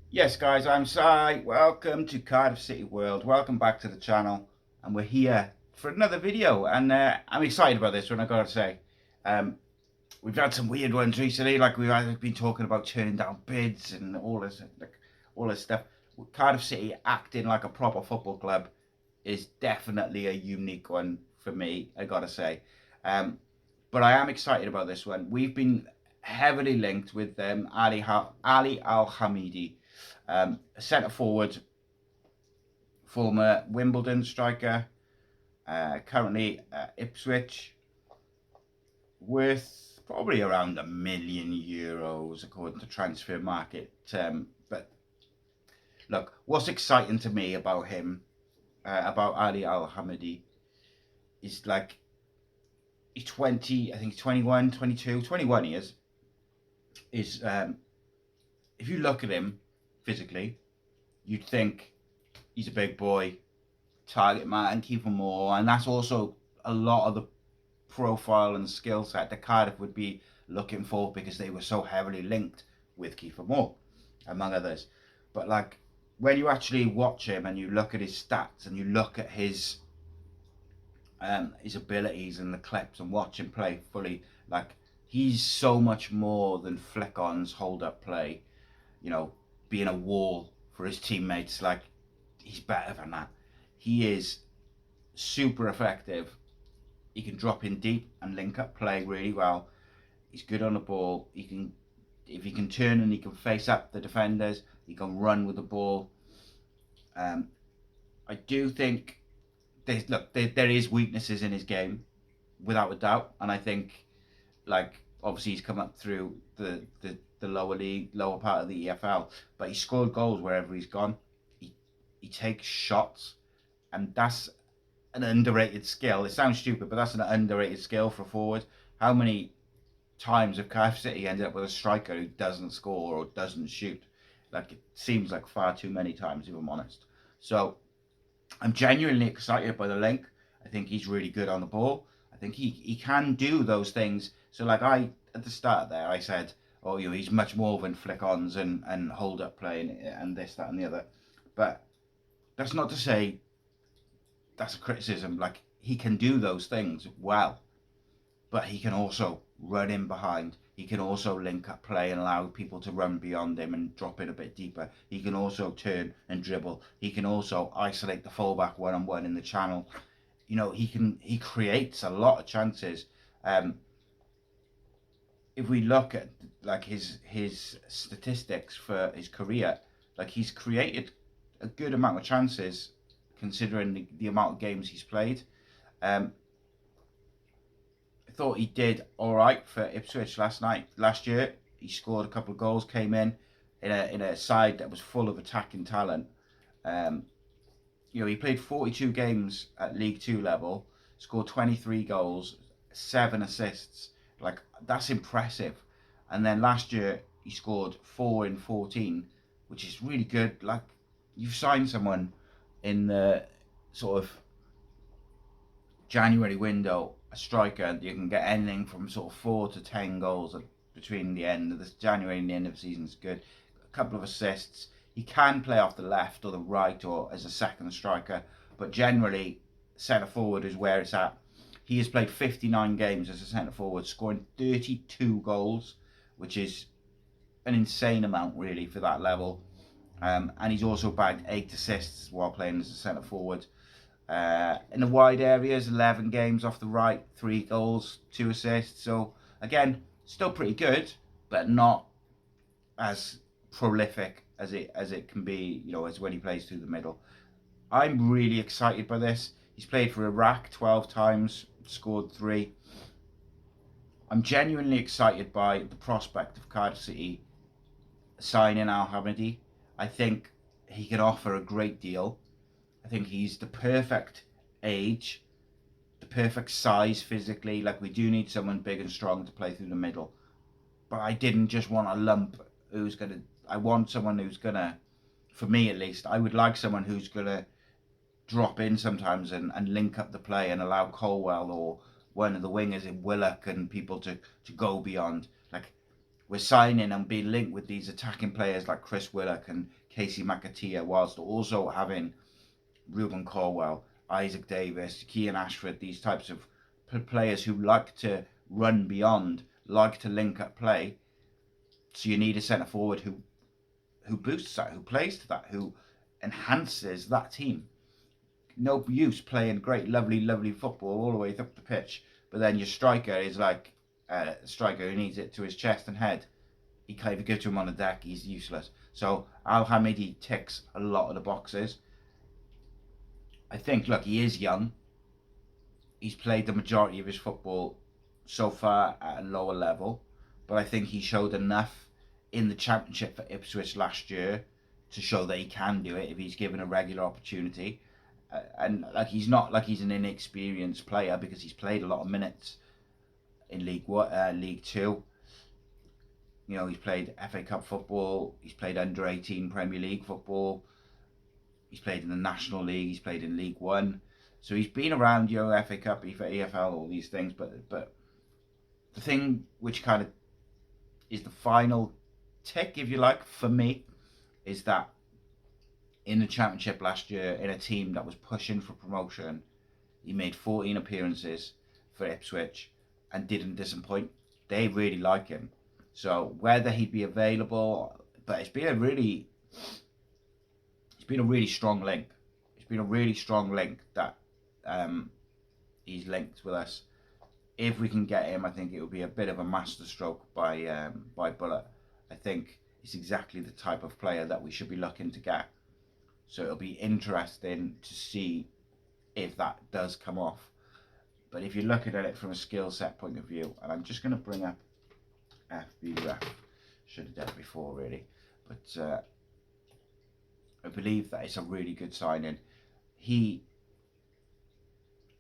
Yes guys, I'm Si. Welcome to Cardiff City World. Welcome back to the channel, and we're here for another video, and I'm excited about this one, I gotta say. We've had some weird ones recently, like we've been talking about turning down bids and all this stuff. Cardiff City acting like a proper football club is definitely a unique one for me, I gotta say. But I am excited about this one. We've been heavily linked with Ali Al-Hamadi, a centre forward, former Wimbledon striker, currently at Ipswich, worth probably around €1 million according to Transfer Market. But look, what's exciting to me about him, about Ali Al-Hamadi, is like, he's 20, I think he's 21, 22, 21 he is. If you look at him physically, you'd think he's a big boy, target man, keep him more, and that's also a lot of the profile and skill set that Cardiff would be looking for, because they were so heavily linked with Kiefer Moore, among others. But like, when you actually watch him and you look at his stats and you look at his abilities and the clips and watch him play fully, like, he's so much more than flick-ons, hold-up play, you know, being a wall for his teammates. Like, he's better than that. He is super effective. He can drop in deep and link up play really well. He's good on the ball. He can, if he can turn and he can face up the defenders, he can run with the ball. I do think there is weaknesses in his game, without a doubt, and I think, like, obviously he's come up through the lower part of the EFL, but he scored goals wherever he's gone. He takes shots, and that's an underrated skill. It sounds stupid, but that's an underrated skill for a forward. How many times have Cardiff City ended up with a striker who doesn't score or doesn't shoot? Like, it seems like far too many times, if I'm honest. So I'm genuinely excited by the link. I think he's really good on the ball. I think he can do those things. So like, at the start there, I said, oh, you know, he's much more than flick-ons and hold-up play and this, that and the other. But that's not to say that's a criticism. Like, he can do those things well, but he can also run in behind. He can also link up play and allow people to run beyond him and drop in a bit deeper. He can also turn and dribble. He can also isolate the fullback one-on-one in the channel. You know, he creates a lot of chances. If we look at like his statistics for his career, like, he's created a good amount of chances considering the amount of games he's played. I thought he did all right for Ipswich last year. He scored a couple of goals, came in a side that was full of attacking talent. You know, he played 42 games at League 2 level, scored 23 goals, 7 assists. Like, that's impressive. And then last year he scored 4 in 14, which is really good. Like, you've signed someone in the sort of January window, a striker, you can get anything from sort of 4 to 10 goals between the end of this January and the end of the season is good. A couple of assists. He can play off the left or the right or as a second striker, but generally centre forward is where it's at. He has played 59 games as a centre forward, scoring 32 goals, which is an insane amount really for that level. And he's also bagged 8 assists while playing as a centre forward. In the wide areas, 11 games off the right, 3 goals, 2 assists. So again, still pretty good, but not as prolific as it can be, you know, as when he plays through the middle. I'm really excited by this. He's played for Iraq 12 times, scored 3. I'm genuinely excited by the prospect of Cardiff City signing Al-Hamadi. I think he can offer a great deal. I think he's the perfect age, the perfect size physically. Like, we do need someone big and strong to play through the middle. But I didn't just want a lump who's going to... I want someone who's going to, for me at least, I would like someone who's going to drop in sometimes and link up the play and allow Colwell or one of the wingers in Willock and people to go beyond. Like, we're signing and being linked with these attacking players like Chris Willock and Casey McAteer, whilst also having Ruben Corwell, Isaac Davis, Kean Ashford, these types of players who like to run beyond, like to link up play. So you need a centre forward who boosts that, who plays to that, who enhances that team. No use playing great, lovely football all the way up the pitch, but then your striker is like a striker who needs it to his chest and head. He can't even give to him on the deck, he's useless. So Al-Hamadi ticks a lot of the boxes. I think, look, he is young. He's played the majority of his football so far at a lower level, but I think he showed enough in the Championship for Ipswich last year to show that he can do it if he's given a regular opportunity. And like, he's not like he's an inexperienced player, because he's played a lot of minutes in League Two. You know, he's played FA Cup football, he's played under-18 Premier League football, he's played in the National League, he's played in League One. So he's been around, you know, FA Cup, EFL, all these things. But the thing which kind of is the final tick, if you like, for me, is that in the Championship last year, in a team that was pushing for promotion, he made 14 appearances for Ipswich and didn't disappoint. They really like him. So whether he'd be available, but it's been a really strong link. It's been a really strong link that he's linked with us. If we can get him, I think it would be a bit of a masterstroke by Bulut. I think it's exactly the type of player that we should be looking to get. So it'll be interesting to see if that does come off. But if you're looking at it from a skill set point of view, and I'm just going to bring up FBref, should have done it before really, but I believe that it's a really good signing. He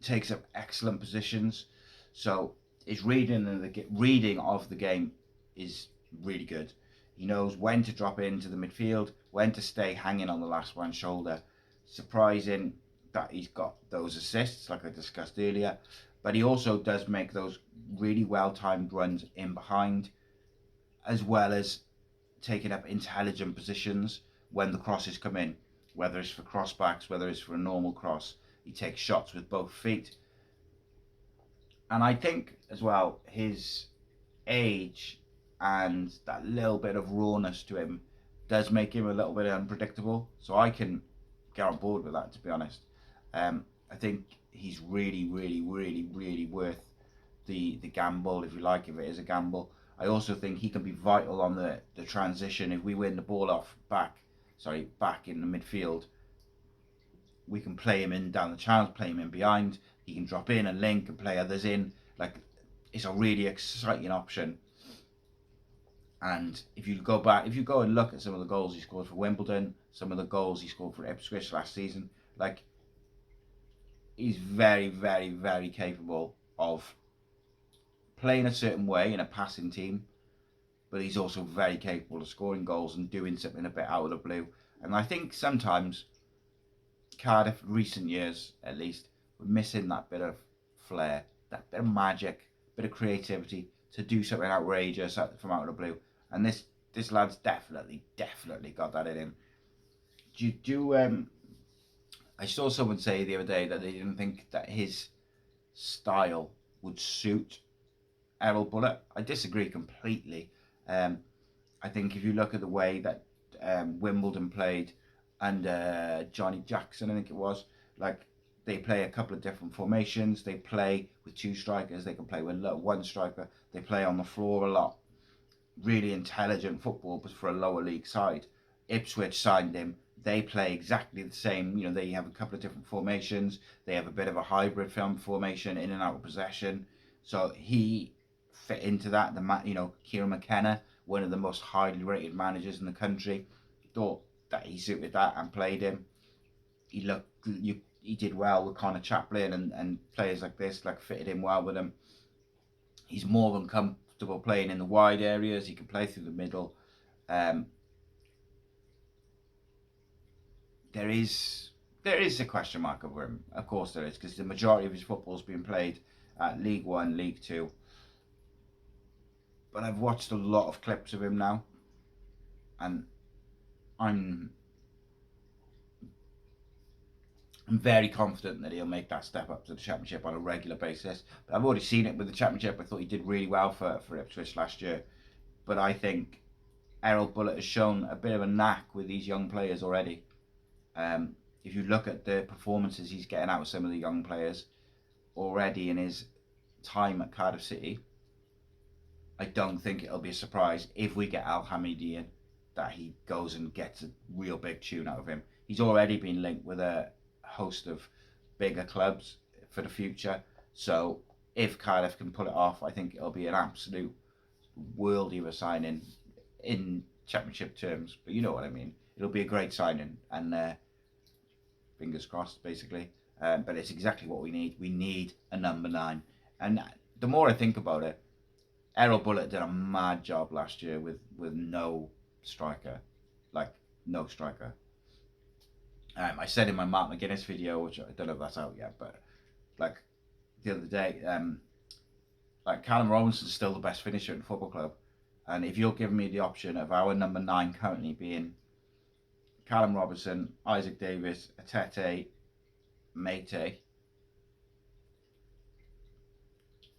takes up excellent positions, so his reading of the game is really good. He knows when to drop into the midfield, when to stay hanging on the last one's shoulder. Surprising that he's got those assists, like I discussed earlier, but he also does make those really well-timed runs in behind, as well as taking up intelligent positions when the crosses come in, whether it's for crossbacks, whether it's for a normal cross. He takes shots with both feet. And I think as well, his age and that little bit of rawness to him does make him a little bit unpredictable. So I can get on board with that, to be honest. I think he's really worth the gamble, if you like, if it is a gamble. I also think he can be vital on the transition. If we win the ball back in the midfield, we can play him in down the channels, play him in behind. He can drop in and link and play others in. Like, it's a really exciting option. And if you go and look at some of the goals he scored for Wimbledon, some of the goals he scored for Ipswich last season, like, he's very capable of playing a certain way in a passing team, but he's also very capable of scoring goals and doing something a bit out of the blue. And I think sometimes Cardiff, recent years at least, we're missing that bit of flair, that bit of magic, bit of creativity to do something outrageous from out of the blue. And this lad's definitely got that in him. I saw someone say the other day that they didn't think that his style would suit Erol Bulut. I disagree completely. I think if you look at the way that Wimbledon played under Johnny Jackson, I think it was, like, they play a couple of different formations. They play with two strikers. They can play with one striker. They play on the floor a lot. Really intelligent football, but for a lower league side. Ipswich signed him. They play exactly the same. You know, they have a couple of different formations. They have a bit of a hybrid formation, in and out of possession. So he fit into that. Kieran McKenna, one of the most highly rated managers in the country, thought that he suited that and played him. He did well with Connor Chaplin and players like this, like, fitted in well with him. He's more than comfortable playing in the wide areas. He can play through the middle. There is a question mark over him. Of course there is, because the majority of his football's been played at League One, League Two. But I've watched a lot of clips of him now, and I'm very confident that he'll make that step up to the Championship on a regular basis. But I've already seen it with the Championship. I thought he did really well for Ipswich last year. But I think Erol Bulut has shown a bit of a knack with these young players already. If you look at the performances he's getting out of some of the young players already in his time at Cardiff City, I don't think it'll be a surprise if we get Al-Hamadi in, that he goes and gets a real big tune out of him. He's already been linked with a host of bigger clubs for the future. So if Cardiff can pull it off, I think it'll be an absolute worldie of a signing in Championship terms. But you know what I mean. It'll be a great signing, and fingers crossed, basically. But it's exactly what we need. We need a number 9. And the more I think about it, Erol Bulut did a mad job last year with no striker. Like, no striker. I said in my Mark McGuinness video, which I don't know if that's out yet, but like the other day, like Callum Robinson's still the best finisher in the football club. And if you're giving me the option of our number 9 currently being Callum Robinson, Isaac Davis, Atete, Mate,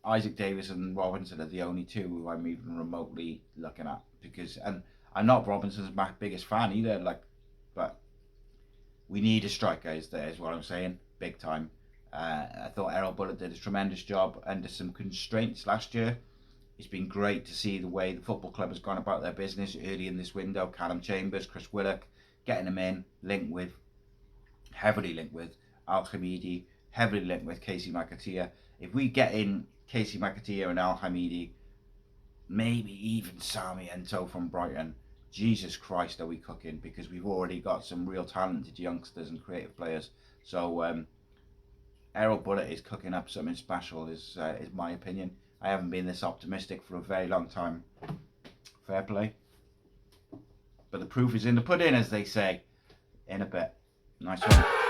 Isaac Davis and Robinson are the only two who I'm even remotely looking at, because, and I'm not Robinson's biggest fan either, like, but we need a striker, is what I'm saying, big time. I thought Erol Bulut did a tremendous job under some constraints last year. It's been great to see the way the football club has gone about their business early in this window. Callum Chambers, Chris Willock, getting them in, heavily linked with Al-Hamadi, heavily linked with Casey McAteer. If we get in Casey McAteer and Al-Hamadi, maybe even Sami Ento from Brighton, Jesus Christ, are we cooking? Because we've already got some real talented youngsters and creative players. So Erol Bulut is cooking up something special, is my opinion. I haven't been this optimistic for a very long time. Fair play. But the proof is in the pudding, as they say. In a bit. Nice one.